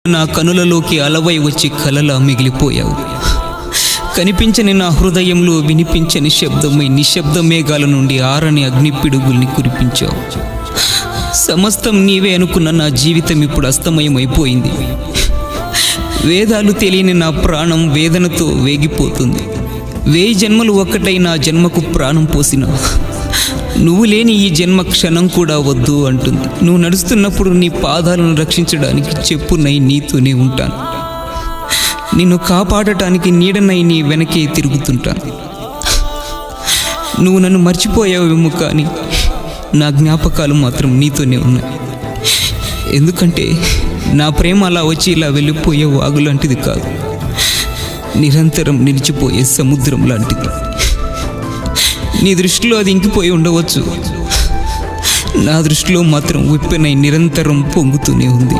నా కనులలోకి అలవై వచ్చి కలలా మిగిలిపోయావు. కనిపించని నా హృదయంలో వినిపించని శబ్దమై నిశ్శబ్ద మేఘాల నుండి ఆరని అగ్ని పిడుగుల్ని కురిపించావు. సమస్తం నీవే అనుకున్న నా జీవితం ఇప్పుడు అస్తమయమైపోయింది. వేదాలు తెలియని నా ప్రాణం వేదనతో వేగిపోతుంది. 1000 జన్మలు ఒక్కటై నా జన్మకు ప్రాణం పోసిన నువ్వు లేని ఈ జన్మ క్షణం కూడా వద్దు అంటుంది. నువ్వు నడుస్తున్నప్పుడు నీ పాదాలను రక్షించడానికి చెప్పునై నీతోనే ఉంటాను. నిన్ను కాపాడటానికి నీడనై నీ వెనకే తిరుగుతుంటాను. నువ్వు నన్ను మర్చిపోయావేమో కానీ నా జ్ఞాపకాలు మాత్రం నీతోనే ఉన్నాయి. ఎందుకంటే నా ప్రేమ అలా వచ్చి ఇలా వెళ్ళిపోయే వాగు లాంటిది కాదు, నిరంతరం నిలిచిపోయే సముద్రం లాంటిది. నీ దృష్టిలో అది ఇంకిపోయి ఉండవచ్చు, నా దృష్టిలో మాత్రం ఉప్పెనై నిరంతరం పొంగుతూనే ఉంది.